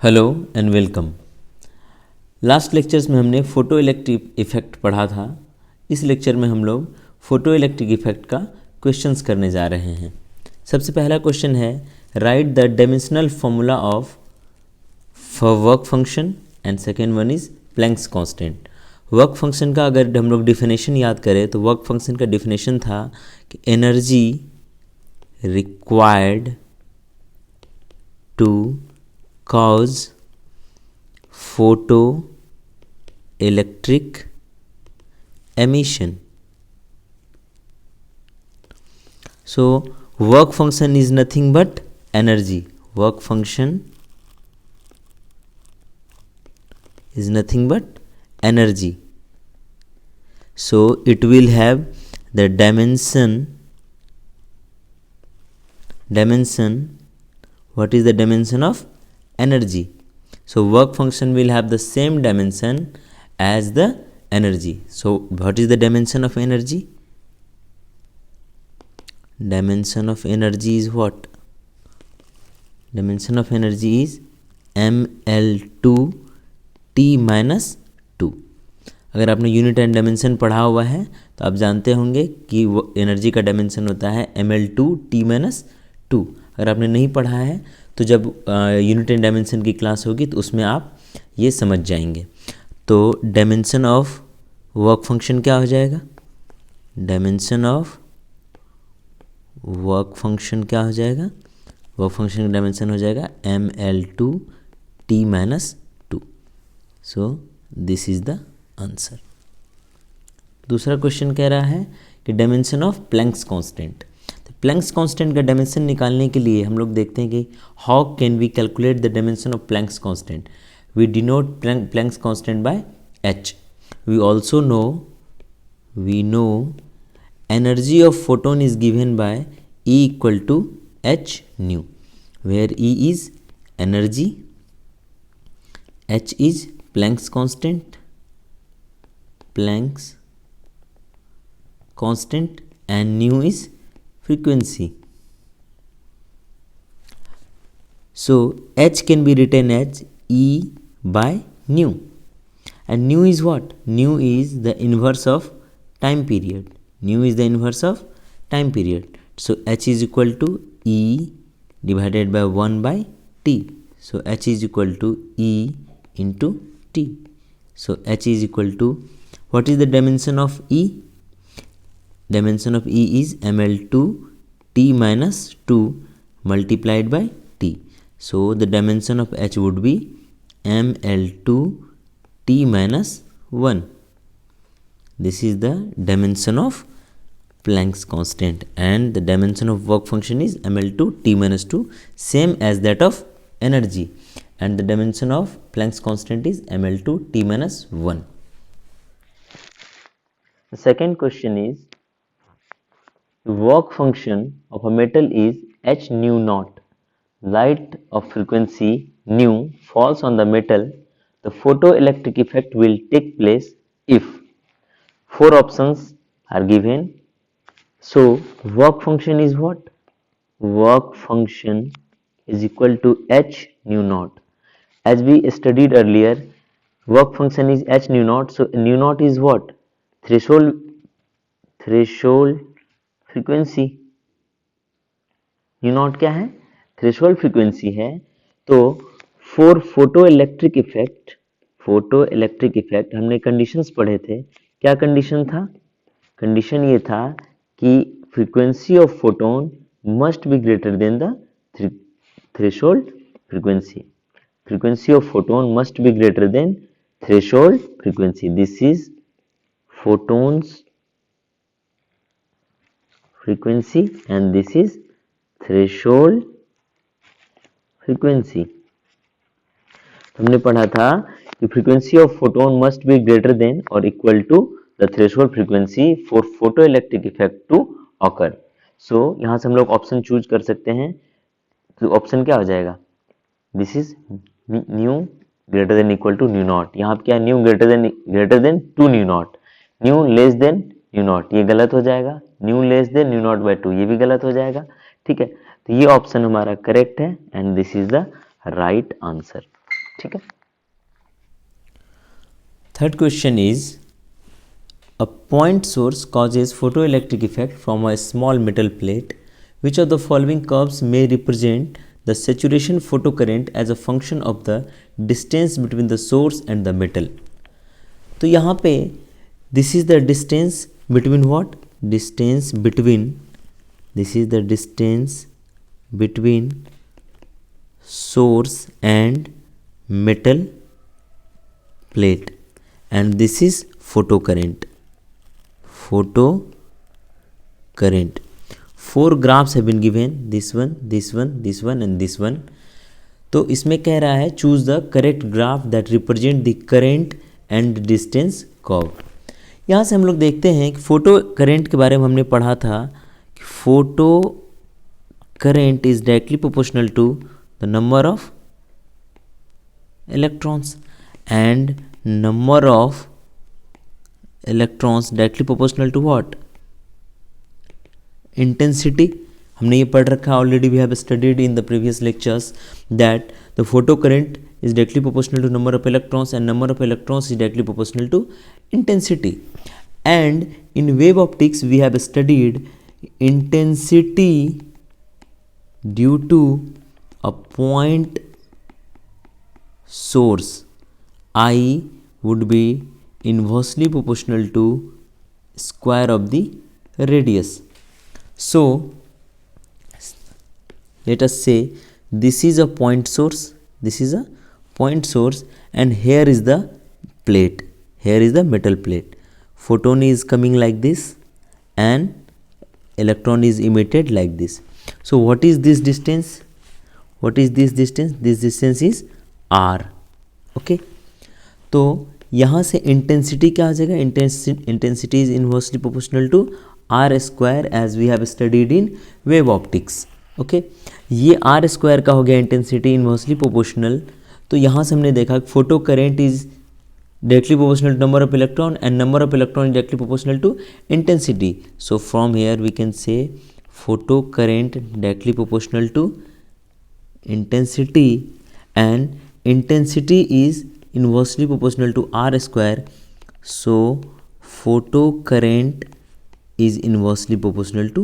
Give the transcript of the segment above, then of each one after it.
Hello and welcome. Last lectures में हमने photo electric effect पढ़ा था। इस लेक्चर में हम लोग फोटो इलेक्ट्रिक इफेक्ट का क्वेश्चंस करने जा रहे हैं। सबसे पहला क्वेश्चन है, right the dimensional formula of work function and second one is Planck's constant. Work function का अगर हम लोग डिफिनेशन याद करें तो वर्क फंक्शन का डिफिनेशन था कि energy required to cause photoelectric emission. So work function is nothing but energy. Work function is nothing but energy. So it will have the dimension. What is the dimension of energy? So work function will have the same dimension as the energy. So what is the dimension of energy? Dimension of energy is what? Dimension of energy is ml2 t minus 2. अगर आपने unit and dimension पढ़ा हुआ है तो आप जानते होंगे कि एनर्जी का डायमेंशन होता है ml2 t minus 2। अगर आपने नहीं पढ़ा है तो जब यूनिट एंड डायमेंशन की क्लास होगी तो उसमें आप ये समझ जाएंगे। तो डायमेंशन ऑफ वर्क फंक्शन क्या हो जाएगा? डायमेंशन ऑफ वर्क फंक्शन क्या हो जाएगा? वर्क फंक्शन का डायमेंशन हो जाएगा ml2 t minus 2। So this is the answer. दूसरा क्वेश्चन कह रहा है कि dimension of Planck's constant. Planck's constant का डायमेंशन निकालने के लिए हम लोग देखते हैं कि how can we calculate the dimension of Planck's constant. We denote Planck's constant by h। We also know energy of photon is given by E equal to h nu, where E is energy, h is Planck's constant and nu is frequency. So h can be written as E by nu, and nu is what? Nu is the inverse of time period. Nu is the inverse of time period. So h is equal to E divided by 1 by t. So h is equal to E into t. So h is equal to, what is the dimension of E? Dimension of E is ml2 t minus 2 multiplied by t. So the dimension of h would be ml2 t minus 1. This is the dimension of Planck's constant, and the dimension of work function is ml2 t minus 2, same as that of energy, and the dimension of Planck's constant is ml2 t minus 1. The second question is, the work function of a metal is h nu naught. Light of frequency nu falls on the metal. The photoelectric effect will take place if. Four options are given. So work function is what? Work function is equal to h nu naught. As we studied earlier, work function is h nu naught. So nu naught is what? Threshold frequency. You not क्या है? Threshold frequency है। तो for photo electric effect हमने conditions पढ़े थे। क्या condition था? Condition ये था कि frequency of photon must be greater than the threshold frequency. Frequency of photon must be greater than threshold frequency. This is photons frequency and this is threshold frequency. हमने पढ़ा था कि frequency of photon must be greater than or equal to the threshold frequency for photoelectric effect to occur. So यहाँ से हम लोग option choose कर सकते हैं। तो ऑप्शन क्या हो जाएगा? This is nu greater than equal to nu naught। यहाँ क्या nu greater than 2 nu naught, nu less than nu naught, ये गलत हो जाएगा। Nu less than nu naught by 2, ये भी गलत हो जाएगा। ठीक है, तो ये ऑप्शन हमारा करेक्ट है and this is the right answer. ठीक है। Third question is, a point source causes photoelectric effect from a small metal plate. Which of the following curves may represent the saturation photocurrent as a function of the distance between the source and the metal? तो यहाँ पे this is the distance between what? Distance between, this is the distance between source and metal plate, and this is photocurrent. Photocurrent. 4 graphs have been given, this one, this one, this one and this one. तो इसमें कह रहा है choose the correct graph that represent the current and distance curve. यहाँ से हम लोग देखते हैं कि फोटो करेंट के बारे में हमने पढ़ा था कि photo current is directly proportional to the number of electrons, and number of electrons directly proportional to what? Intensity. हमने ये पढ़ रखा already, we have studied in the previous lectures that the photo current is directly proportional to number of electrons and number of electrons is directly proportional to intensity. And in wave optics we have studied intensity due to a point source I would be inversely proportional to square of the radius. So let us say this is a point source, this is a point source, and here is the plate, here is the metal plate. Photon is coming like this and electron is emitted like this. So what is this distance? What is this distance? This distance is r. Okay तो यहाँ से intensity क्या आ जाएगा? Intensity is inversely proportional to r square as we have studied in wave optics. Okay ये r square का हो गया इंटेंसिटी इनवर्सली प्रोपोर्शनल. तो यहाँ से हमने देखा photo current is directly proportional to number of electron and number of electron is directly proportional to intensity. So from here we can say photo current directly proportional to intensity and intensity is inversely proportional to r square. So photo current is inversely proportional to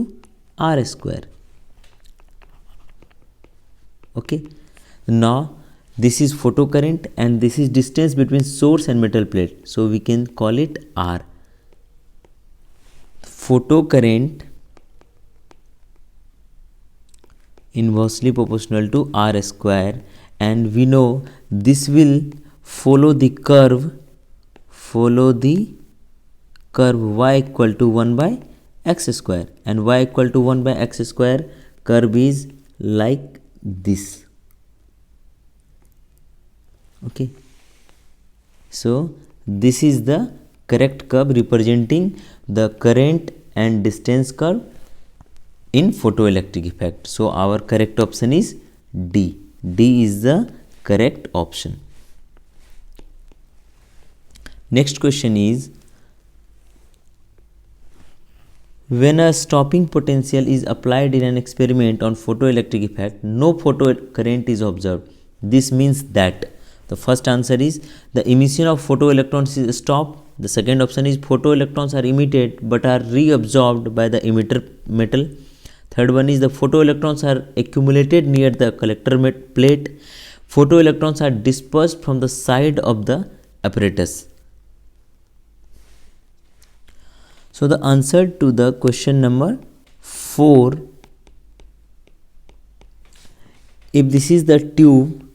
r square. Okay, now this is photo current and this is distance between source and metal plate, so we can call it r. Photo current inversely proportional to r square, and we know this will follow the curve y equal to 1 by x square, and y equal to 1 by x square curve is like this. Okay, so this is the correct curve representing the current and distance curve in photoelectric effect. So our correct option is D. D is the correct option. Next question is, when a stopping potential is applied in an experiment on photoelectric effect, no photo current is observed. This means that the first answer is the emission of photoelectrons is stopped. The second option is photoelectrons are emitted but are reabsorbed by the emitter metal. Third one is the photoelectrons are accumulated near the collector plate. Photoelectrons are dispersed from the side of the apparatus. So the answer to the question number 4, if this is the tube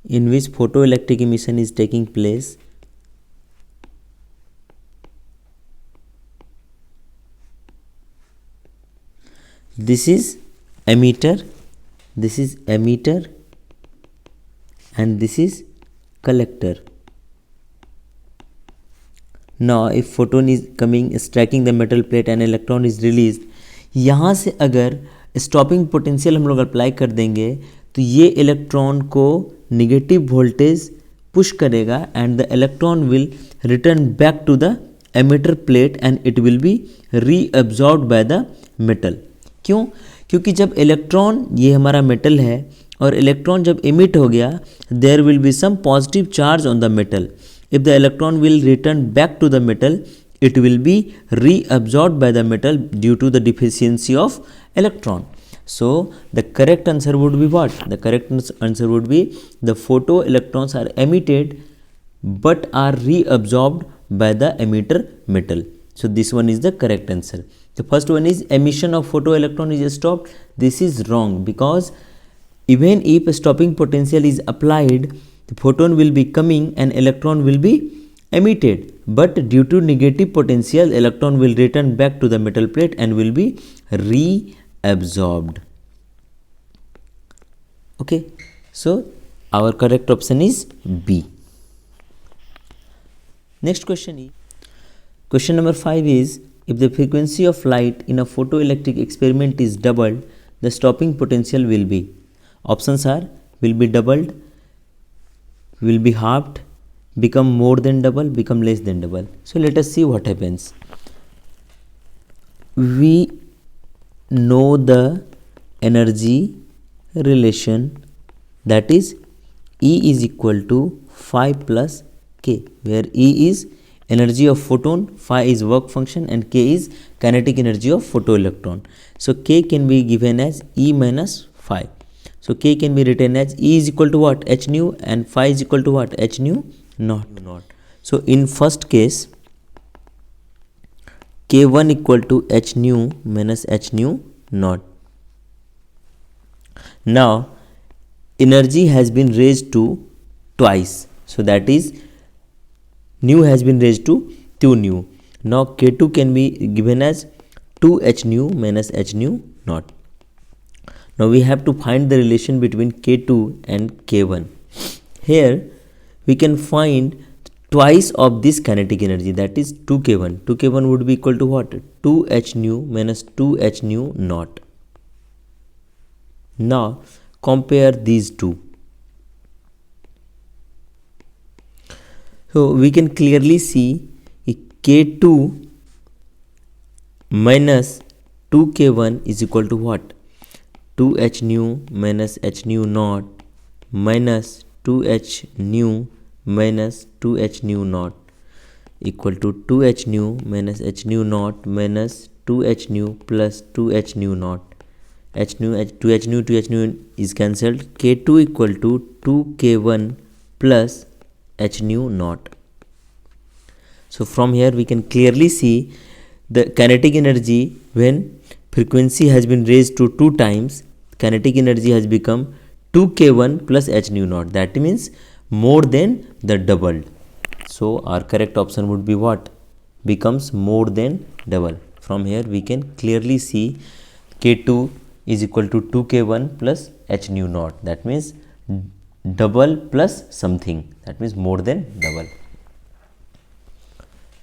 in which photoelectric emission is taking place, this is emitter, this is emitter, and this is collector. Now if photon is coming striking the metal plate and electron is released, यहाँ से अगर stopping potential हम लोग apply कर देंगे तो ये electron को निगेटिव वोल्टेज पुश करेगा and the electron will return back to the emitter plate and it will be reabsorbed by the metal. क्यों? क्योंकि जब इलेक्ट्रॉन, ये हमारा मेटल है, और इलेक्ट्रॉन जब इमिट हो गया, there will be some positive charge on the metal. If the electron will return back to the metal, it will be reabsorbed by the metal due to the deficiency of electron. So the correct answer would be what? The correct answer would be the photoelectrons are emitted but are reabsorbed by the emitter metal. So this one is the correct answer. The first one is emission of photoelectron is stopped. This is wrong, because even if a stopping potential is applied, the photon will be coming and electron will be emitted, but due to negative potential, electron will return back to the metal plate and will be reabsorbed. Okay, so our correct option is B. Next question is, question number 5 is, if the frequency of light in a photoelectric experiment is doubled, the stopping potential will be. Options are will be doubled, will be halved, become more than double, become less than double. So let us see what happens. We know the energy relation, that is E is equal to phi plus K, where E is energy of photon, phi is work function, and K is kinetic energy of photoelectron. So K can be given as E minus phi. So K can be written as E is equal to what? H nu, and phi is equal to what? H nu naught. So in first case, K1 equal to H nu minus H nu naught. Now energy has been raised to twice, so that is nu has been raised to 2 nu. Now K2 can be given as 2 H nu minus H nu naught. Now we have to find the relation between K2 and K1. Here we can find twice of this kinetic energy, that is 2K1. 2K1 would be equal to what? 2H nu minus 2H nu naught. Now compare these two. So we can clearly see K2 minus 2K1 is equal to what? 2H nu minus H nu naught minus 2H nu minus 2H nu naught equal to 2H nu minus H nu naught minus 2H nu plus 2H nu naught. 2H nu is cancelled. K2 equal to 2K1 plus H nu naught. So from here we can clearly see the kinetic energy when frequency has been raised to 2 times, kinetic energy has become 2K1 plus H nu naught. That means more than the doubled. So our correct option would be what? Becomes more than double. From here we can clearly see K2 is equal to 2K1 plus H nu naught. That means double plus something. That means more than double.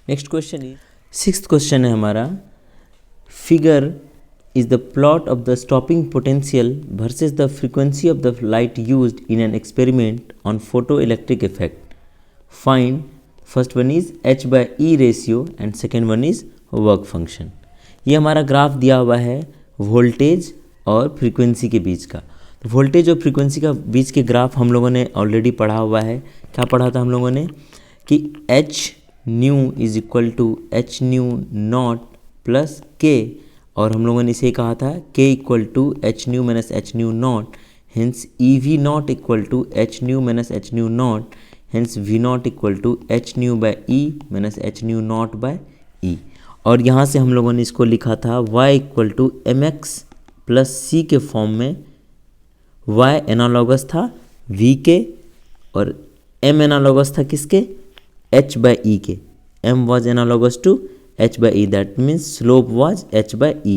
Next question is, sixth question है हमारा, figure is the plot of the stopping potential versus the frequency of the light used in an experiment on photoelectric effect. Find, first one is H by E ratio and second one is work function. ये हमारा graph दिया हुआ है voltage और frequency के बीच का. तो वोल्टेज और फ्रीक्वेंसी का बीच के ग्राफ हम लोगों ने ऑलरेडी पढ़ा हुआ है. क्या पढ़ा था हम लोगों ने कि H nu is equal to H nu naught plus K, और हम लोगों ने इसे कहा था K equal to H nu minus H nu naught, hence e V naught equal to H nu minus H nu naught, hence V naught equal to H nu by E minus H nu naught by E. और यहाँ से हम लोगों ने इसको लिखा था y equal to mx plus C के फॉर्म में. y एनालॉगस था v के और m एनालॉगस था किसके? h बाय e के. m was analogous to h by e, that means slope was h by e.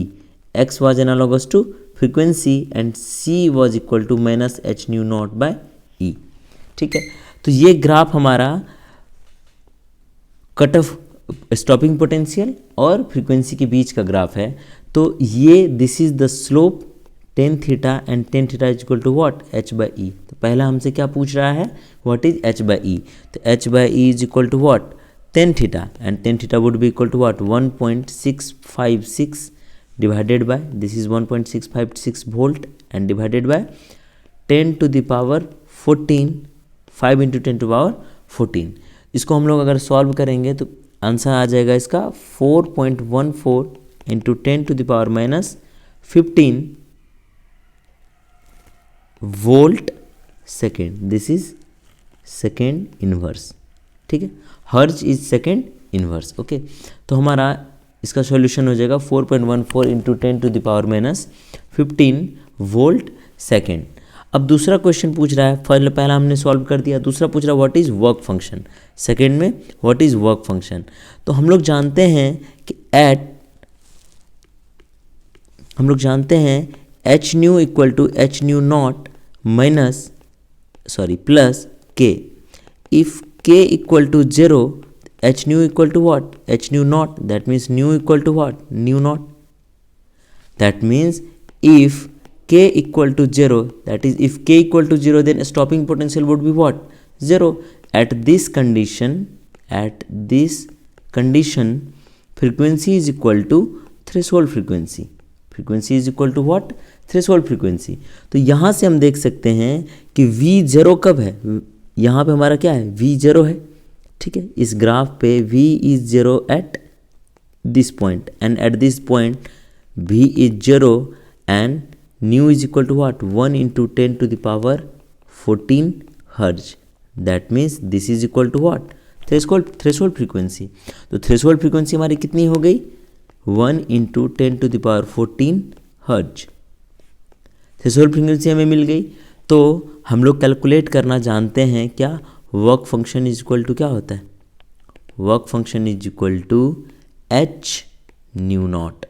x was analogous to frequency and c was equal to minus h nu naught by e. ठीक है, तो ये graph हमारा cut off stopping potential और frequency के बीच का graph है. तो ये this is the slope tan theta and tan theta is equal to what? h by ई. तो पहला हमसे क्या पूछ रहा है? व्हाट इज h बाई ई? तो h by E is equal to what? tan theta, and tan theta would be equal to what? 1.656 divided by, this is 1.656 volt and divided by 10 to the power 14, 5 into 10 to power 14। इसको हम लोग अगर solve करेंगे तो answer आ जाएगा इसका 4.14 into 10 to the power minus 15 volt second. This is second inverse, ठीक है, हर्ज इज सेकेंड इनवर्स। ओके, तो हमारा इसका सॉल्यूशन हो जाएगा 4.14 into 10 to the power minus 15 volt second. अब दूसरा क्वेश्चन पूछ रहा है, पहला हमने सॉल्व कर दिया, दूसरा पूछ रहा है what is work function, second में व्हाट इज वर्क फंक्शन। तो हम लोग जानते हैं कि h nu equal to H nu naught plus K. If K equal to 0, h nu equal to what? H nu naught. That means nu equal to what? Nu naught. That means if k equal to 0, that is if k equal to 0, then stopping potential would be what? 0. At this condition, frequency is equal to threshold frequency. Frequency is equal to what? Threshold frequency. तो यहाँ से हम देख सकते हैं कि V0 कब है, यहाँ पे हमारा क्या है, V0 है, ठीक है। इस ग्राफ पे V is 0 at this point and at this point V is 0 and nu is equal to what, 1 into 10 to the power 14 hertz. That means this is equal to what, threshold frequency. तो threshold frequency हमारी कितनी हो गई, 1 into 10 to the power 14 हर्ज। Threshold frequency हमें मिल गई। तो हम लोग कैलकुलेट करना जानते हैं क्या, work function is equal to क्या होता है, work function is equal to H nu naught.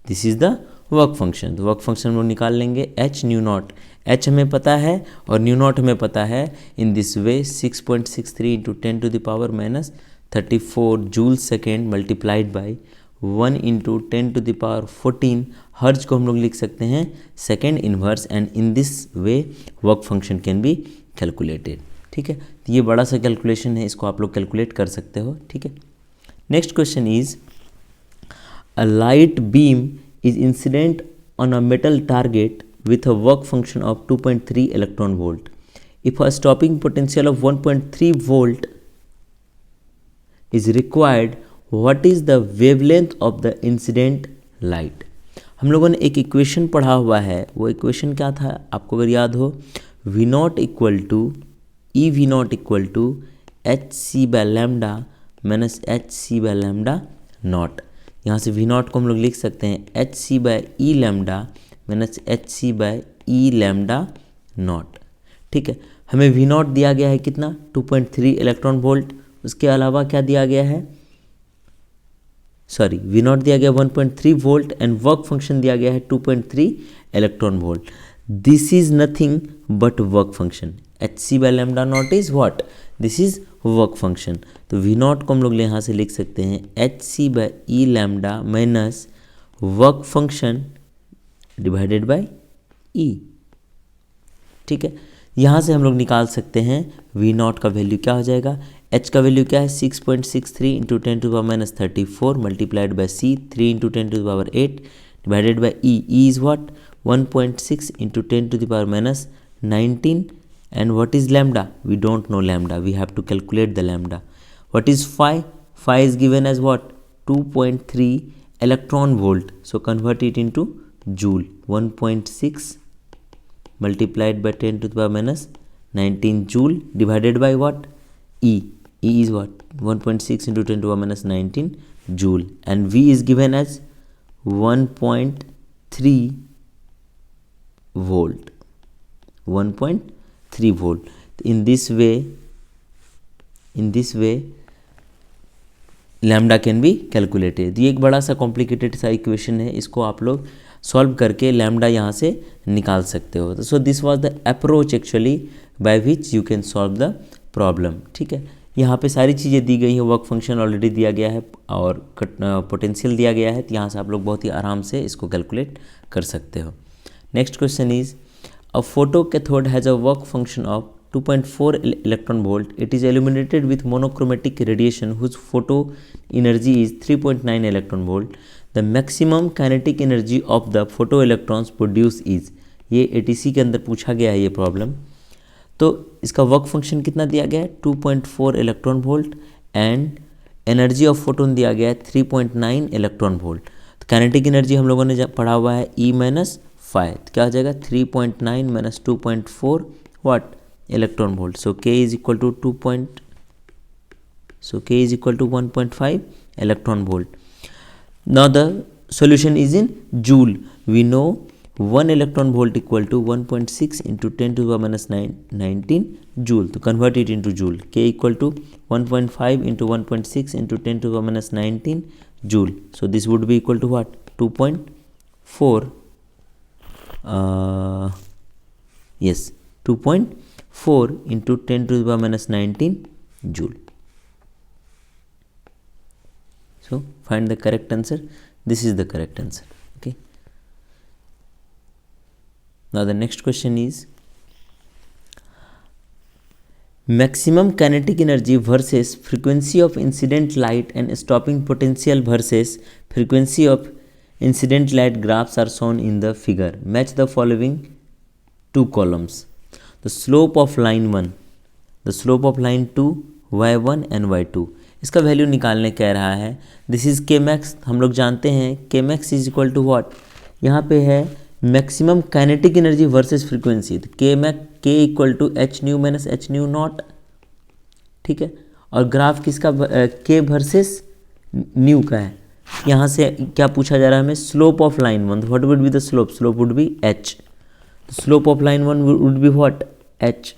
This is the work function. तो वर्क फंक्शन हम लोग निकाल लेंगे एच न्यू नॉट, एच हमें पता है और न्यू नॉट हमें पता है। In this way 6.63 into 10 to the power minus 34 joule second multiplied by 1 into 10 to the power 14 hertz को हम लोग लिख सकते हैं second inverse, and in this way work function can be calculated, ठीक है। तो ये बड़ा सा कैलकुलेशन है, इसको आप लोग कैलकुलेट कर सकते हो, ठीक है। Next question is a light beam is incident on a metal target with a work function of 2.3 electron volt. If a stopping potential of 1.3 volt is required, what is the wavelength of the incident light? हम लोगों ने एक equation पढ़ा हुआ है, वो equation क्या था आपको अगर याद हो, V naught equal to e V naught equal to h C by lambda minus h C by lambda naught. यहाँ से V नॉट को हम लोग लिख सकते हैं H C by E lambda minus h C by E lambda naught, ठीक है। हमें V नॉट दिया गया है कितना, 2.3 इलेक्ट्रॉन वोल्ट। उसके अलावा क्या दिया गया है, सॉरी V नॉट दिया गया 1.3 वोल्ट एंड वर्क फंक्शन दिया गया है 2.3 electron volt. This is nothing but work function. H C by lambda naught is what, this is work function. तो V नॉट को हम लोग यहाँ से लिख सकते हैं H C by E lambda minus work function divided by E, ठीक है। यहाँ से हम लोग निकाल सकते हैं V नॉट का वैल्यू क्या हो जाएगा, H का वैल्यू क्या है 6.63 into 10 to power minus 34 multiplied by C 3 into 10 to power 8 divided by E is what 1.6 into 10 to power minus 19 and what is lambda, we don't know lambda, we have to calculate the lambda. What is phi is given as what 2.3 electron volt, so convert it into joule, 1.6 multiplied by 10 to the power minus 19 joule divided by what, E is what 1.6 into 10 to the power minus 19 joule, and V is given as 1.3 volt, 1.3 volt. In this way lambda can be calculated. ये एक बड़ा सा complicated सा equation है, इसको आप लोग solve करके लैम्डा यहाँ से निकाल सकते हो। So this was the approach actually by which you can solve the problem, ठीक है। यहाँ पे सारी चीज़ें दी गई हैं, वर्क फंक्शन ऑलरेडी दिया गया है और पोटेंशियल दिया गया है, तो यहाँ से आप लोग बहुत ही आराम से इसको कैलकुलेट कर सकते हो। Next question is a photo cathode has a work function of 2.4 electron volt. It is illuminated with monochromatic radiation whose photo energy is 3.9 electron volt. The maximum kinetic energy of the photoelectrons produced is, ये ATC के अंदर पूछा गया है ये problem. तो इसका work function कितना दिया गया है 2.4 electron volt and energy of photon दिया गया है 3.9 इलेक्ट्रॉन वोल्ट। तो काइनेटिक एनर्जी हम लोगों ने पढ़ा हुआ है E माइनस फाइव, तो क्या हो जाएगा 3.9 minus 2.4 what electron volt. So K is equal to 1.5 electron volt. Now the solution is in joule. We know 1 electron volt equal to 1.6 into 10 to the power minus 19 joule. To convert it into joule, K equal to 1.5 into 1.6 into 10 to the power minus 19 joule. So this would be equal to what? 2.4. Yes, 2.4 into 10 to the power minus 19 joule. So find the correct answer. This is the correct answer. Okay. Now the next question is maximum kinetic energy versus frequency of incident light and stopping potential versus frequency of incident light graphs are shown in the figure. Match the following two columns. The slope of line 1, the slope of line 2, y1 and y2. इसका value निकालने कह रहा है। This is के max, हम लोग जानते हैं K max is equal to what, यहाँ पे है maximum kinetic energy versus frequency, तो K equal to H nu minus H nu naught, ठीक है। और ग्राफ किसका, के वर्सेस न्यू का है। यहाँ से क्या पूछा जा रहा है हमें, slope of line 1, what would be the slope, slope would be H, slope of line 1 would be what H.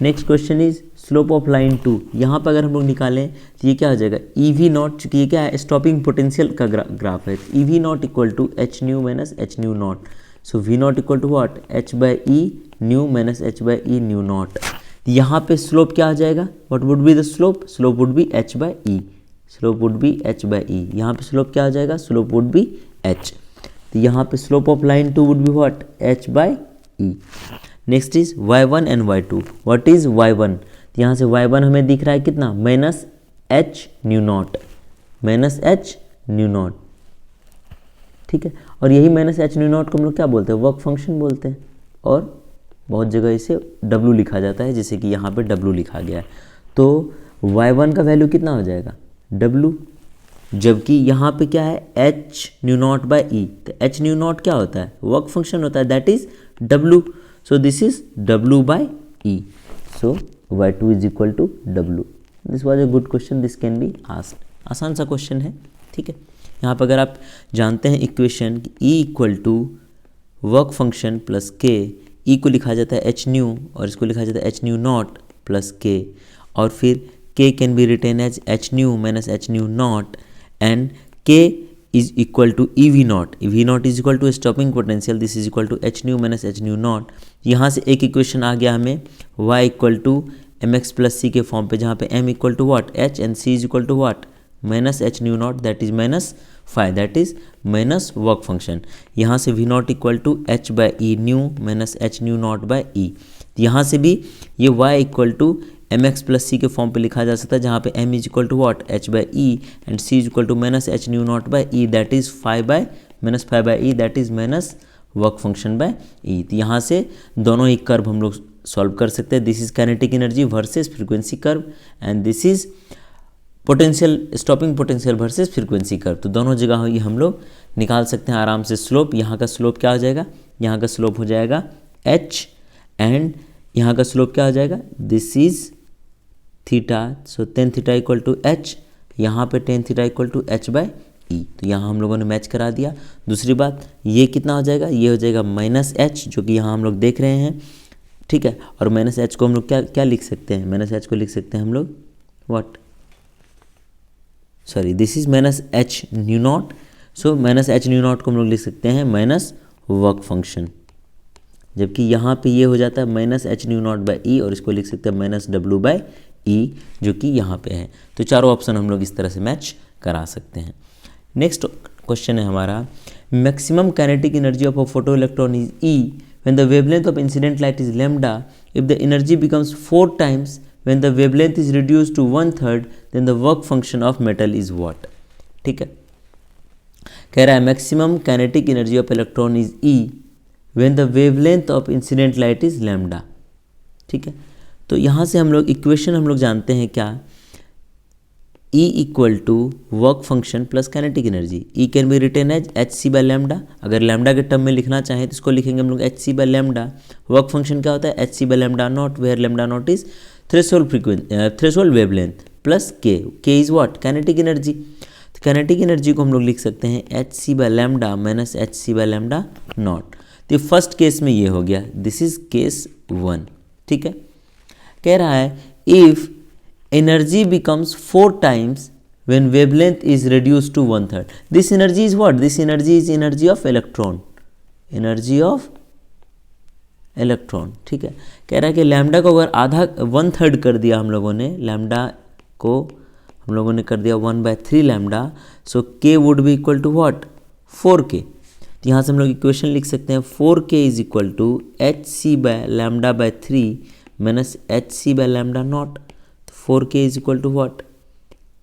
Next question is slope of line 2, यहाँ पर अगर हम लोग निकालें तो ये क्या हो जाएगा ई वी नॉट, चूँकि ये क्या है स्टॉपिंग पोटेंशियल का ग्राफ है, E V naught equal to H nu minus H nu naught. So V naught equal to what H by E nu minus H by E nu naught. यहाँ पे slope क्या आ जाएगा, what would be the slope, slope would be H by E, slope would be H by E. यहाँ पे slope क्या आ जाएगा, स्लोप वुड बी एच। तो यहाँ पे slope of line 2 would be what H by E. Next is y1 and y2, what is y1, यहाँ से y1 हमें दिख रहा है कितना minus H nu not, minus H nu naught, ठीक है। और यही माइनस एच न्यू नॉट को हम लोग क्या बोलते हैं, वर्क फंक्शन बोलते हैं, और बहुत जगह इसे W लिखा जाता है, जैसे कि यहाँ पे W लिखा गया है। तो y1 का वैल्यू कितना हो जाएगा W, जबकि यहाँ पे क्या है एच न्यू नॉट बाई ई, तो एच न्यू नॉट क्या होता है, वर्क फंक्शन होता है, that is W। So this is W by e, so y2 is equal to W। This was a good question, this can be asked, आसान सा question है, ठीक है। यहाँ पर अगर आप जानते हैं इक्वेशन कि E equal to work function plus K, E को लिखा जाता है एच न्यू और इसको लिखा जाता है एच न्यू नॉट प्लस के, और फिर K can be written as h nu minus H nu naught and K is equal to EV naught, EV naught is equal to stopping potential, this is equal to h nu minus h nu naught। यहाँ से एक equation आ गया हमें y equal to M X plus C के form पे, जहाँ पे m equal to what h and c is equal to what minus H nu naught, that is minus 5, that is minus work function. यहाँ से v naught equal to h by E nu minus H nu naught by E. यहाँ से भी ये y equal to M X plus C के form पे लिखा जा सकता है, जहाँ पे m is equal to what h by E and c is equal to minus H nu naught by E, that is 5 by minus 5 by E, that is minus work function by E. तो यहाँ से दोनों ही curve हम लोग solve कर सकते हैं। This is kinetic energy versus frequency curve and this is potential, stopping potential versus frequency curve. तो दोनों जगह ये हम लोग निकाल सकते हैं आराम से स्लोप। यहाँ का स्लोप क्या हो जाएगा, यहाँ का स्लोप हो जाएगा h एंड यहाँ का स्लोप क्या हो जाएगा, this is theta, so ten theta equal to h, यहाँ पे ten theta equal to h by ई। तो यहाँ हम लोगों ने मैच करा दिया। दूसरी बात, ये कितना हो जाएगा, ये हो जाएगा माइनस एच, जो कि यहाँ हम लोग देख रहे हैं, ठीक है। और माइनस एच को हम लोग क्या क्या लिख सकते हैं, माइनस एच को लिख सकते हैं हम लोग what, sorry this is minus H nu naught, so minus H nu not को हम लोग लिख सकते हैं माइनस वर्क फंक्शन, जबकि यहाँ पे ये हो जाता है minus H nu naught by e, और इसको लिख सकते हैं माइनस डब्ल्यू बाई ई, जो कि यहाँ पे है। तो चारों ऑप्शन हम लोग इस तरह से मैच करा सकते हैं। नेक्स्ट क्वेश्चन है हमारा, maximum kinetic energy of a photo electron is E when the wavelength of incident light is lambda, if the energy becomes 4 times when the wavelength is reduce to 1/3, then the work function of metal is what. ठीक है, कह रहा है maximum kinetic energy of electron is E when the wavelength of incident light is lambda. ठीक है, तो यहाँ से हम लोग इक्वेशन हम लोग जानते हैं क्या, E equal to work function plus kinetic energy. E can be written as h C by lambda. अगर लैम्डा के टर्म में लिखना चाहें तो इसको लिखेंगे हम लोग h C by lambda. Work function क्या होता है, h C by lambda naught, where lambda naught is threshold wavelength, plus k is what, kinetic energy. तो काइनेटिक एनर्जी को हम लोग लिख सकते हैं H C by lambda minus h C by lambda naught. तो फर्स्ट केस में ये हो गया, दिस इज केस 1। ठीक है, कह रहा है if energy becomes 4 times when wavelength is reduced to 1/3. This energy is what? This energy is energy of electron. Energy of electron. ठीक है, कह रहा है कि लैम्डा को अगर आधा 1/3 कर दिया हम लोगों ने, लैम्डा को हम लोगों ने कर दिया 1/3 lambda, so k would be equal to what, 4k। तो यहाँ से हम लोग इक्वेशन लिख सकते हैं 4k is equal to h C by lambda by 3 minus h C by lambda naught. 4k is equal to what,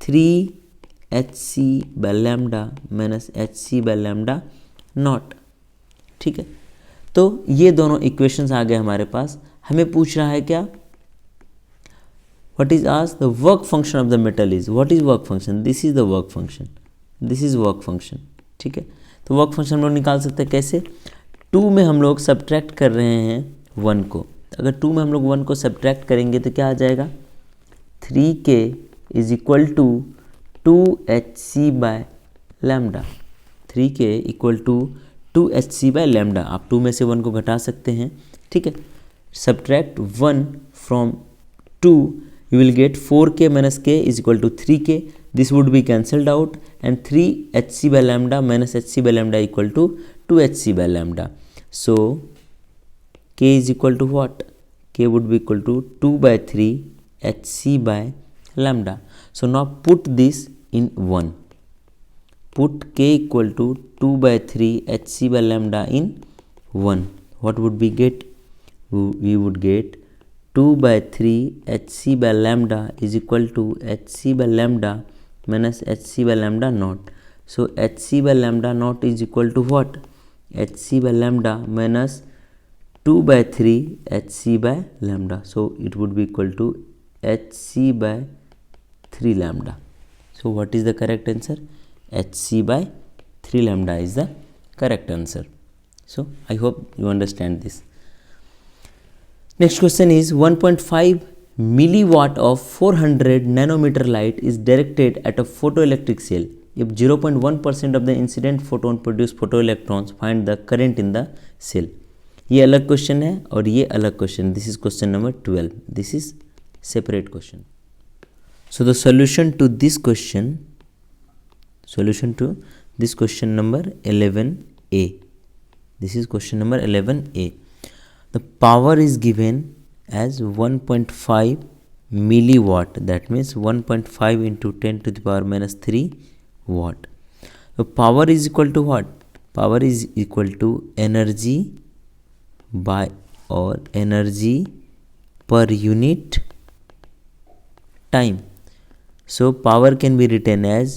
3hc by lambda minus hc by lambda not. ठीक है, तो ये दोनों इक्वेशंस आ गए हमारे पास। हमें पूछ रहा है क्या, what is asked, the work function of the metal is, what is work function, this is the work function, this is work function. ठीक है, तो वर्क फंक्शन हम लोग निकाल सकते हैं कैसे, 2 में हम लोग सब्ट्रैक्ट कर रहे हैं 1 को। अगर 2 में हम लोग 1 को सब्ट्रैक्ट करेंगे तो क्या आ जाएगा, 3k is equal to 2hc by lambda. 3k equal to 2hc by lambda. आप 2 में से 1 को घटा सकते हैं। ठीक है, subtract 1 from 2, you will get 4k minus k is equal to 3k, this would be cancelled out and 3hc by lambda minus hc by lambda equal to 2hc by lambda. So k is equal to what, k would be equal to 2/3 hc by lambda. So now put this in 1. Put k equal to 2/3 hc by lambda in 1. What would we get? We would get 2/3 hc by lambda is equal to hc by lambda minus hc by lambda naught. So hc by lambda naught is equal to what? hc by lambda minus 2/3 hc by lambda. So it would be equal to hc by 3 lambda. So what is the correct answer? hc by 3 lambda is the correct answer. So I hope you understand this. Next question is 1.5 milliwatt of 400 nanometer light is directed at a photoelectric cell. If 0.1% of the incident photon produce photoelectrons, find the current in the cell. ये अलग question है और ये अलग question, this is question number 12, this is separate question. So the solution to this question number 11a, this is question number 11a. The power is given as 1.5 milliwatt, that means 1.5 into 10 to the power minus 3 watt. So power is equal to what, power is equal to energy by or energy per unit time. So power can be written as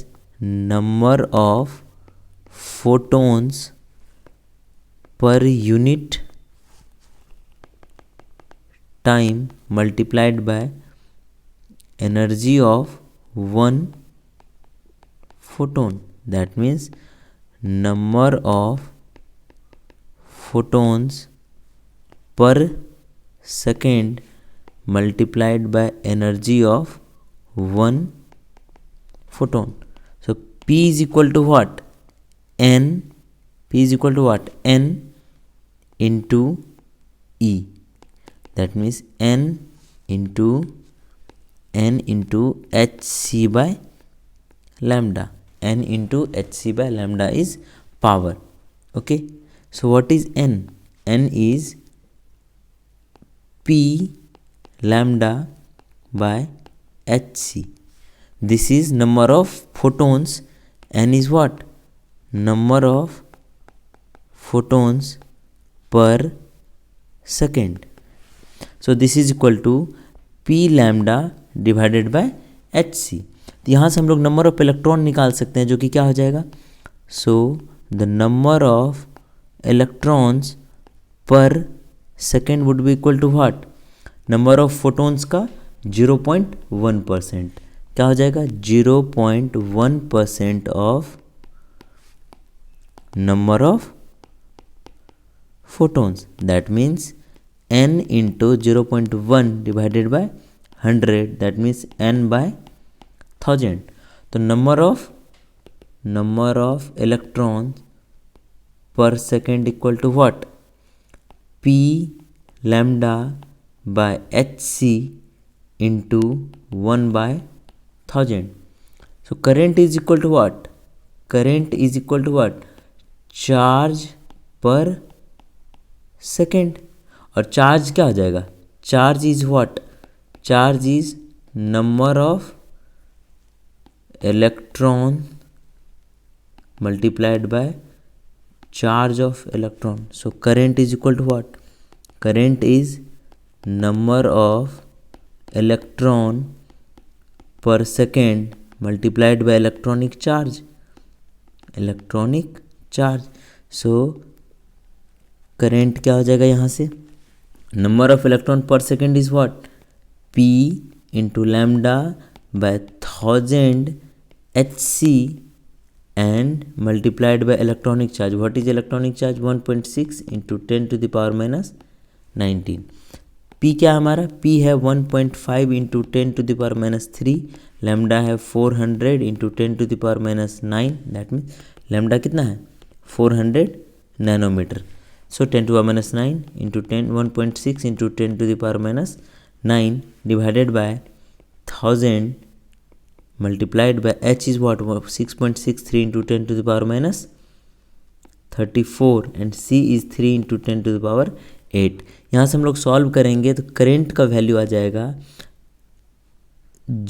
number of photons per unit time multiplied by energy of one photon. That means number of photons per second multiplied by energy of 1 photon. So P is equal to what, N, P is equal to what, N into E. That means N into hc by lambda. N into hc by lambda is power. Okay, so what is N? N is P lambda by hc. This is number of photons. N is what? Number of photons per second. So this is equal to P lambda divided by hc. तो यहाँ से हम लोग number of electron निकाल सकते हैं, जो कि क्या हो जाएगा, so the number of electrons per second would be equal to what, number of photons का 0.1%, क्या हो जाएगा 0.1% of number of photons, that means n into 0.1 divided by 100, that means n by 1000. तो number of electrons per second equal to what, p lambda by hc into 1 by 1000. So current is equal to what, current is equal to what, charge per second. और चार्ज क्या हो जाएगा, charge is what, charge is number of electron multiplied by charge of electron. So current is equal to what, current is number of electron per second multiplied by electronic charge, electronic charge. So current क्या हो जाएगा यहाँ से, number of electron per second is what, P into lambda by 1000 hc and multiplied by electronic charge. What is electronic charge, 1.6 into 10 to the power minus 19. p क्या हमारा, p है 1.5 into 10 to the power minus 3, lambda है 400 into 10 to the power minus 9, that means lambda कितना है 400 nanometre. So 10 to the power minus 9 into 10, 1.6 into 10 to the power minus 9 divided by 1000 multiplied by h is what, 6.63 into 10 to the power minus 34 and c is 3 into 10 to the power 8. यहाँ से हम लोग solve करेंगे तो current का value आ जाएगा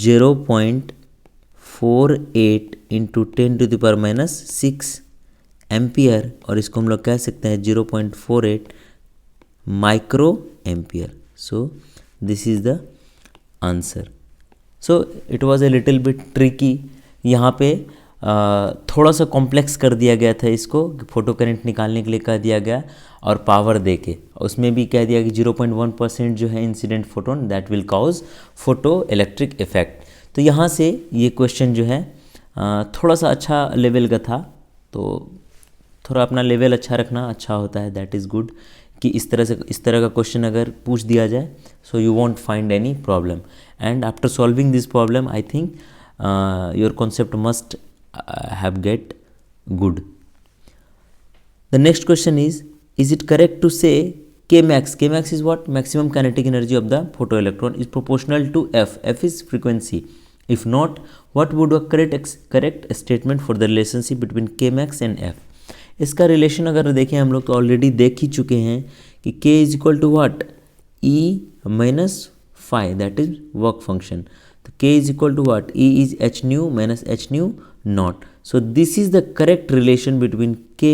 0.48 into 10 to the power minus 6 ampere, और इसको हम लोग कह सकते हैं 0.48 micro ampere. So this is the answer. So it was a little bit tricky, यहाँ पे थोड़ा सा कॉम्प्लेक्स कर दिया गया था इसको, फोटो करंट निकालने के लिए कह दिया गया और पावर दे के, उसमें भी कह दिया कि 0.1% जो है incident photon that will cause photo electric effect. तो यहाँ से ये क्वेश्चन जो है थोड़ा सा अच्छा लेवल का था, तो थोड़ा अपना लेवल अच्छा रखना अच्छा होता है, दैट इज़ गुड, कि इस तरह का क्वेश्चन अगर पूछ दिया जाए so you won't find any problem. And after solving this problem I think your concept must have get good. The next question is it correct to say Kmax is what, maximum kinetic energy of the photoelectron is proportional to f. F is frequency. If not, what would a correct statement for the relationship between Kmax and f? इसका relation अगर देखें हम लोग तो already देख ही चुके हैं कि k is equal to what, e minus phi, that is work function. तो k is equal to what, e is h nu minus h nu naught. So this is the correct relation between k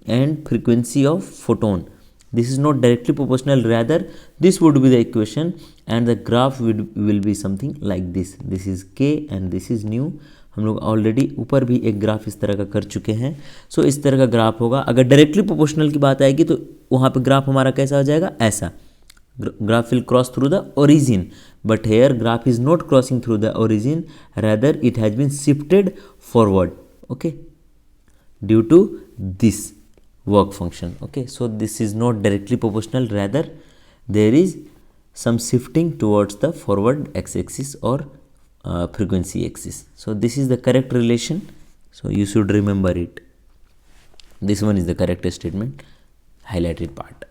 and frequency of photon. This is not directly proportional, rather this would be the equation and the graph will be something like this. This is k and this is nu. हम लोग already ऊपर भी एक graph इस तरह का कर चुके हैं. सो इस तरह का ग्राफ होगा. अगर डायरेक्टली प्रोपोर्शनल की बात आएगी तो वहाँ पे ग्राफ हमारा कैसा हो जाएगा, ऐसा. Graph will cross through the origin, but here graph is not crossing through the origin, rather it has been shifted forward, okay, due to this work function. Okay, so this is not directly proportional, rather there is some shifting towards the forward x-axis or frequency axis. So this is the correct relation, so you should remember it. This one is the correct statement, highlighted part.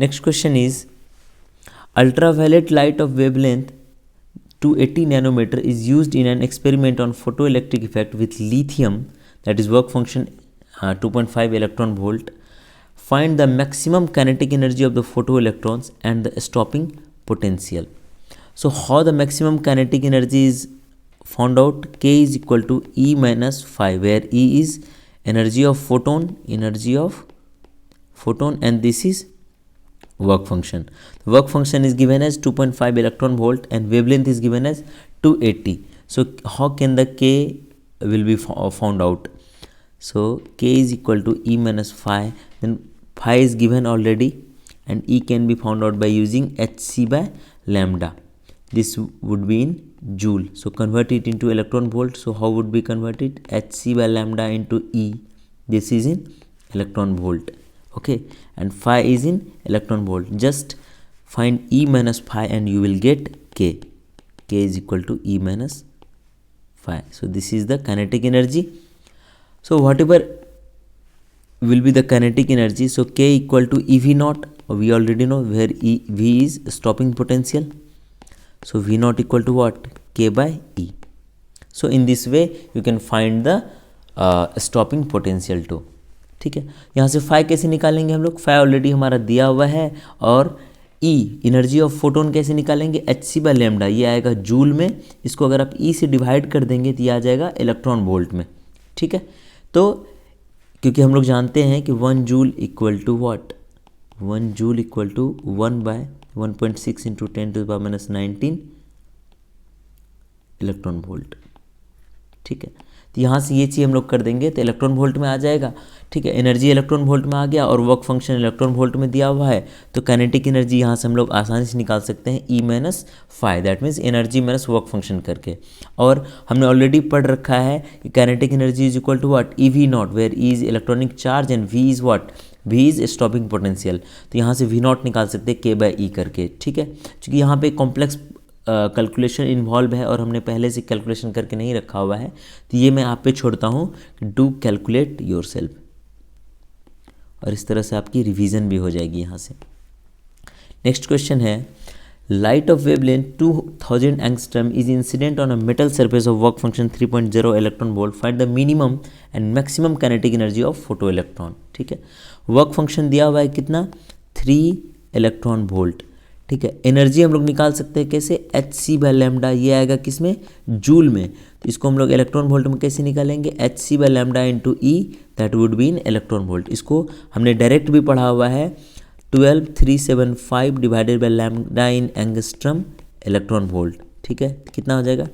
Next question is, ultraviolet light of wavelength 280 nanometer is used in an experiment on photoelectric effect with lithium, that is work function 2.5 electron volt. Find the maximum kinetic energy of the photoelectrons and the stopping potential. So how the maximum kinetic energy is found out? K is equal to E minus phi, where E is energy of photon, and this is work function. The work function is given as 2.5 electron volt and wavelength is given as 280. So how can the K will be found out? So k is equal to E minus phi, then phi is given already and E can be found out by using hc by lambda. This would be in joule, so convert it into electron volt. So how would we convert it? hc by lambda into E, this is in electron volt, okay, and phi is in electron volt. Just find E minus phi and you will get K. K is equal to E minus phi. So this is the kinetic energy. So whatever will be the kinetic energy, so K equal to EV naught, we already know where V is stopping potential. So V naught equal to what? K by E. So in this way you can find the stopping potential too. ठीक है, यहाँ से phi कैसे निकालेंगे हम लोग? Phi already हमारा दिया हुआ है, और ई एनर्जी ऑफ फोटोन कैसे निकालेंगे? एच सी बाय लैम्डा, ये आएगा जूल में, इसको अगर आप ई से डिवाइड कर देंगे तो ये आ जाएगा इलेक्ट्रॉन वोल्ट में। ठीक है, तो क्योंकि हम लोग जानते हैं कि 1 joule equal to what? 1 joule equal to 1 by 1.6 into 10⁻⁹ electron volt. ठीक है, तो यहाँ से ये चीज़ हम लोग कर देंगे तो इलेक्ट्रॉन वोल्ट में आ जाएगा। ठीक है, एनर्जी इलेक्ट्रॉन वोल्ट में आ गया और वर्क फंक्शन इलेक्ट्रॉन वोल्ट में दिया हुआ है, तो काइनेटिक एनर्जी यहाँ से हम लोग आसानी से निकाल सकते हैं E minus phi, that means energy minus work function करके। और हमने ऑलरेडी पढ़ रखा है कि kinetic energy is equal to what? E V naught, where e is electronic charge and V is what? V is stopping potential. तो यहाँ से वी नॉट निकाल सकते हैं के बाई ई करके। ठीक है, क्योंकि यहाँ पे कॉम्प्लेक्स कैलकुलेशन इन्वॉल्व है और हमने पहले से कैलकुलेशन करके नहीं रखा हुआ है, तो ये मैं आप पे छोड़ता हूँ, डू कैलकुलेट योर सेल्फ, और इस तरह से आपकी रिवीजन भी हो जाएगी यहाँ से। नेक्स्ट क्वेश्चन है, light of wavelength 2000 angstrom is incident on a metal surface of work function 3.0 electron volt, find the minimum and maximum kinetic energy of photo electron. ठीक है, वर्क फंक्शन दिया हुआ है कितना? 3 इलेक्ट्रॉन वोल्ट। ठीक है, energy हम लोग निकाल सकते हैं कैसे? एच सी बाय लैम्डा, ये आएगा किस में? जूल में। तो इसको हम लोग इलेक्ट्रॉन वोल्ट में कैसे निकालेंगे? H C by lambda into e, that would be in electron volt. इसको हमने डायरेक्ट भी पढ़ा हुआ है, 12375 divided by lambda in angstrom electron volt. ठीक है, कितना हो जाएगा?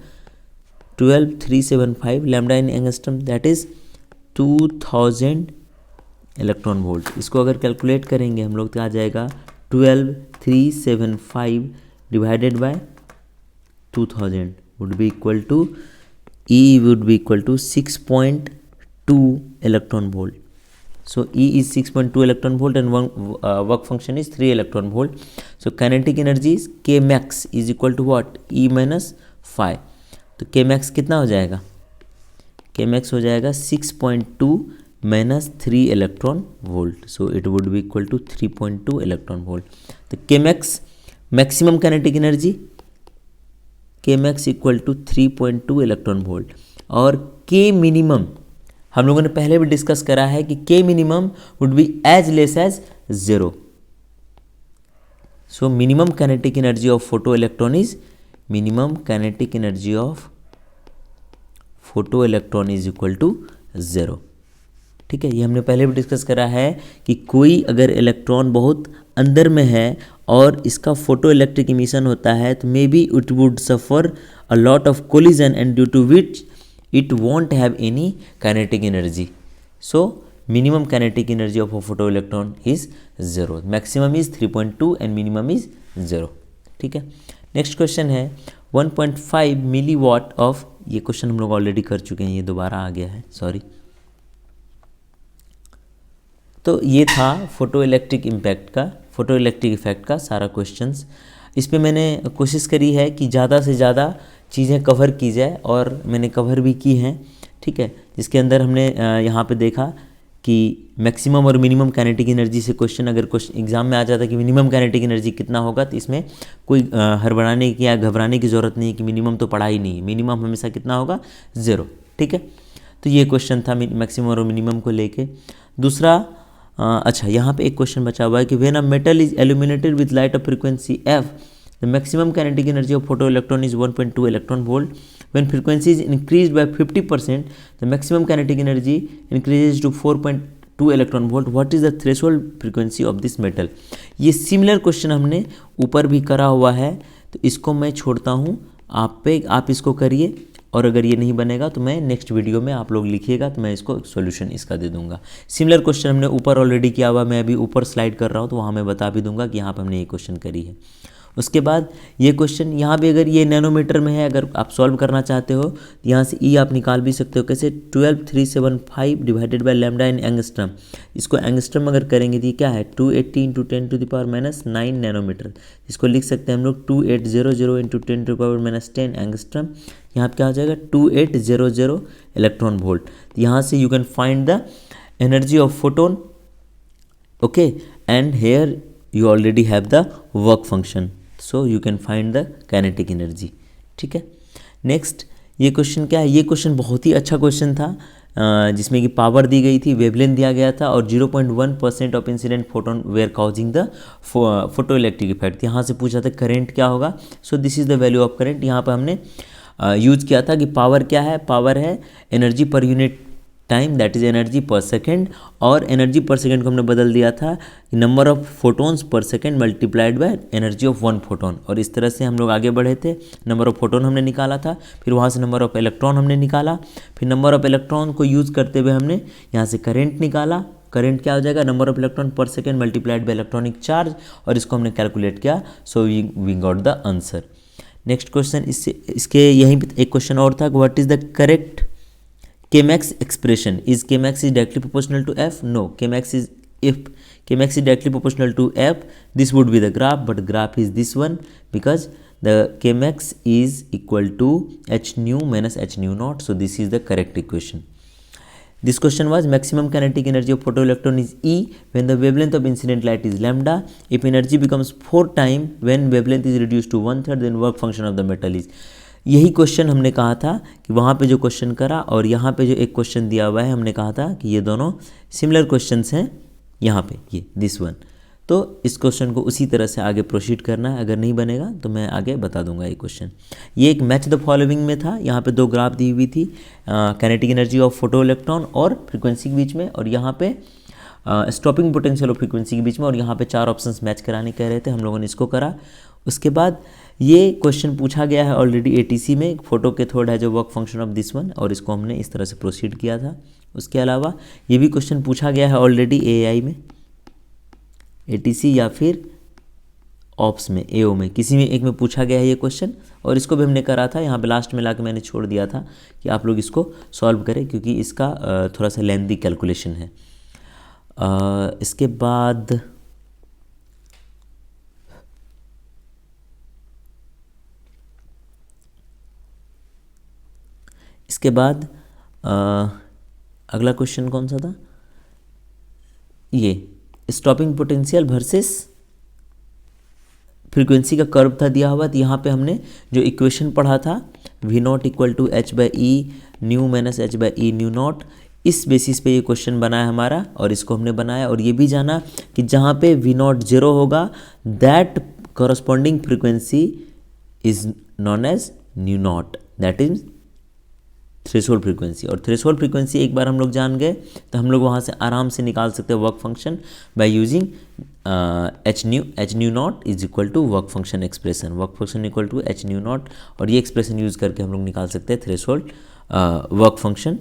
12375 lambda in angstrom, that is 2000 electron volt. इसको अगर कैलकुलेट करेंगे हम लोग तो आ जाएगा 12375 divided bye 2000 would be equal to E would be equal to 6.2 electron volt. So E is 6.2 electron volt and work function is 3 electron volt. So kinetic energy is K max is equal to what? E minus phi. तो K max कितना हो जाएगा? K max हो जाएगा 6.2 minus 3 electron volt. So it would be equal to 3.2 electron volt. तो K max maximum kinetic energy K max equal to 3.2 electron volt, और K minimum हम लोगों ने पहले भी डिस्कस करा है कि K minimum would be as less as 0. So minimum kinetic energy of photo electron is minimum kinetic energy of photo electron is equal to 0. ठीक है, ये हमने पहले भी डिस्कस करा है कि कोई अगर इलेक्ट्रॉन बहुत अंदर में है और इसका फोटो इलेक्ट्रिक इमिशन होता है तो maybe it would suffer a lot of collision and due to which it won't have any kinetic energy. So minimum kinetic energy of a photo electron is 0, maximum is 3.2 and minimum is 0. ठीक है, next question है 1.5 मिली वाट of, ये question हम लोग already कर चुके हैं, ये दोबारा आ गया है, सॉरी. तो ये था फोटो इलेक्ट्रिक इफेक्ट का सारा क्वेश्चंस. इस पे मैंने कोशिश करी है कि ज़्यादा से ज़्यादा चीज़ें कवर की जाए और मैंने कवर भी की हैं. ठीक है, जिसके अंदर हमने यहाँ पे देखा कि मैक्सिमम और मिनिमम काइनेटिक एनर्जी से क्वेश्चन अगर एग्जाम में आ जाता है कि मिनिमम काइनेटिक एनर्जी कितना होगा, तो इसमें कोई हड़बड़ाने की या घबराने की ज़रूरत नहीं है कि मिनिमम तो पढ़ा ही नहीं है, मिनिमम हमेशा कितना होगा? 0. ठीक है, तो ये क्वेश्चन था मैक्सिमम और मिनिमम को लेके. दूसरा अच्छा, यहाँ पे एक क्वेश्चन बचा हुआ है कि when a metal is illuminated with light of frequency f, the maximum kinetic energy of photoelectron is 1.2 electron volt. When frequency is increased by 50%, the maximum kinetic energy increases to 4.2 electron volt. What is the threshold frequency of this metal? ये similar question हमने ऊपर भी करा हुआ है, तो इसको मैं छोड़ता हूँ आप पे, आप इसको करिए और अगर ये नहीं बनेगा तो मैं नेक्स्ट वीडियो में, आप लोग लिखिएगा तो मैं इसको सॉल्यूशन इसका दे दूंगा। सिमिलर क्वेश्चन हमने ऊपर ऑलरेडी किया हुआ, मैं अभी ऊपर स्लाइड कर रहा हूँ तो वहाँ मैं बता भी दूंगा कि यहाँ पर हमने ये क्वेश्चन करी है। उसके बाद ये क्वेश्चन यहाँ पे अगर ये नैनोमीटर में है, अगर आप सॉल्व करना चाहते हो तो यहाँ से ई आप निकाल भी सकते हो। कैसे? 12375 divided by lambda in angstrom. इसको एंगस्ट्रम अगर करेंगे तो ये क्या है? 280 इंटू 10⁻⁻9 नैनोमीटर। इसको लिख सकते हैं हम लोग 2800 इंटू 10⁻⁻10 एंगस्ट्रम। यहाँ पे क्या हो जाएगा? 2800 इलेक्ट्रॉन वोल्ट। यहाँ से you can find the energy of photon, okay, and here you already have the work function, so you can find the kinetic energy। ठीक है। नेक्स्ट ये क्वेश्चन क्या है? ये क्वेश्चन बहुत ही अच्छा क्वेश्चन था, जिसमें कि पावर दी गई थी, वेवलेंथ दिया गया था और 0.1% of incident photon were causing the photo electric effect. यहाँ से पूछा था करंट क्या होगा। So this is the value of current. यहाँ पर हमने यूज़ किया था कि पावर क्या है? पावर है energy per unit time, that is energy पर सेकेंड, और एनर्जी पर सेकेंड को हमने बदल दिया था नंबर ऑफ फोटोन्स पर second multiplied by energy of one photon. और इस तरह से हम लोग आगे बढ़े थे। नंबर ऑफ फोटोन हमने निकाला था, फिर वहाँ से नंबर ऑफ इलेक्ट्रॉन हमने निकाला, फिर नंबर ऑफ इलेक्ट्रॉन को यूज़ करते हुए हमने यहाँ से करंट निकाला। करंट क्या हो जाएगा? Number of electron per second multiplied by electronic charge, और इसको हमने कैलकुलेट किया। So we got the answer. Next question, इसके यहीं पर एक क्वेश्चन और था, what is the correct Kmax expression? Is Kmax is directly proportional to F? No. If Kmax is directly proportional to F, this would be the graph, but graph is this one, because the Kmax is equal to h nu minus h nu naught. So this is the correct equation. This question was maximum kinetic energy of photoelectron is E when the wavelength of incident light is lambda. If energy becomes 4 times when wavelength is reduced to 1/3, then work function of the metal is। यही question हमने कहा था कि वहाँ पे जो question करा और यहाँ पे जो एक क्वेश्चन दिया हुआ है, हमने कहा था कि ये दोनों सिमिलर क्वेश्चंस हैं। यहाँ पे ये दिस वन, तो इस क्वेश्चन को उसी तरह से आगे प्रोसीड करना है। अगर नहीं बनेगा तो मैं आगे बता दूंगा ये क्वेश्चन। ये एक मैच द फॉलोइंग में था। यहाँ पे दो ग्राफ दी हुई थी, kinetic energy of photo electron और फ्रीक्वेंसी के बीच में, और यहाँ पे स्टॉपिंग पोटेंशियल ऑफ फ्रीक्वेंसी के बीच में, और यहाँ पे 4 ऑप्शंस मैच कराने कह रहे थे, हम लोगों ने इसको करा। उसके बाद ये क्वेश्चन पूछा गया है ऑलरेडी एटीसी में, फोटो कैथोड है जो work function of this one, और इसको हमने इस तरह से प्रोसीड किया था। उसके अलावा ये भी क्वेश्चन पूछा गया है ऑलरेडी एआई में, एटीसी या फिर ऑप्स में, एओ में, किसी में एक में पूछा गया है ये क्वेश्चन, और इसको भी हमने करा था। यहाँ पे लास्ट में लाके मैंने छोड़ दिया था कि आप लोग इसको सॉल्व करें, क्योंकि इसका थोड़ा सा लेंथी कैलकुलेशन है। इसके बाद अगला क्वेश्चन कौन सा था? ये स्टॉपिंग पोटेंशियल वर्सेस फ्रीक्वेंसी का कर्व था दिया हुआ। तो यहाँ पे हमने जो इक्वेशन पढ़ा था V0 equal to h/e nu minus h/e nu naught, इस बेसिस पे ये क्वेश्चन बना है हमारा, और इसको हमने बनाया। और ये भी जाना कि जहाँ पे V0 0 होगा, that corresponding frequency is known as nu naught, that is threshold frequency. और थ्रेशोल्ड फ्रीक्वेंसी एक बार हम लोग जान गए तो हम लोग वहाँ से आराम से निकाल सकते हैं work function by using h nu naught is equal to work function expression, work function equal to H nu naught, और ये एक्सप्रेशन यूज़ करके हम लोग निकाल सकते हैं threshold work function.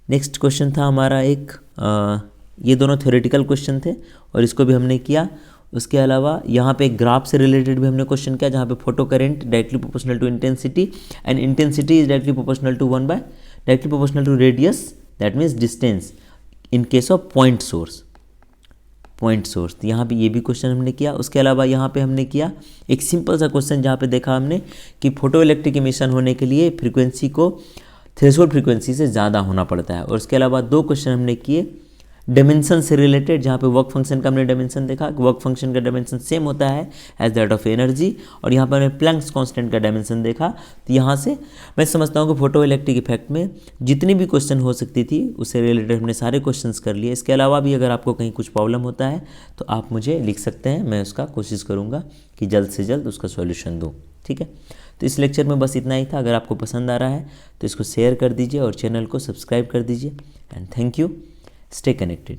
Next question था हमारा एक, ये दोनों थ्योरेटिकल क्वेश्चन थे और इसको भी हमने किया। उसके अलावा यहाँ पे एक ग्राफ से रिलेटेड भी हमने क्वेश्चन किया, जहाँ पे photo current directly proportional to intensity and intensity is directly proportional to 1 by directly proportional to radius, that means distance in case of point source. तो यहाँ पे ये भी क्वेश्चन हमने किया। उसके अलावा यहाँ पे हमने किया एक सिंपल सा क्वेश्चन, जहाँ पे देखा हमने कि फोटो इलेक्ट्रिक इमिशन होने के लिए फ्रीक्वेंसी को थ्रेशोल्ड फ्रीक्वेंसी से ज़्यादा होना पड़ता है। और उसके अलावा 2 क्वेश्चन हमने किए डायमेंशन से रिलेटेड, जहाँ पे वर्क फंक्शन का हमने डायमेंशन देखा कि वर्क फंक्शन का डायमेंशन सेम होता है एज दैट ऑफ एनर्जी, और यहाँ पर हमने प्लैंक्स कांस्टेंट का डायमेंशन देखा। तो यहाँ से मैं समझता हूँ कि फोटो इलेक्ट्रिक इफेक्ट में जितनी भी क्वेश्चन हो सकती थी उससे रिलेटेड हमने सारे क्वेश्चंस कर लिए। इसके अलावा भी अगर आपको कहीं कुछ प्रॉब्लम होता है तो आप मुझे लिख सकते हैं, मैं उसका कोशिश करूँगा कि जल्द से जल्द उसका सॉल्यूशन दूँ। ठीक है, तो इस लेक्चर में बस इतना ही था। अगर आपको पसंद आ रहा है तो इसको शेयर कर दीजिए और चैनल को सब्सक्राइब कर दीजिए। And thank you, stay connected.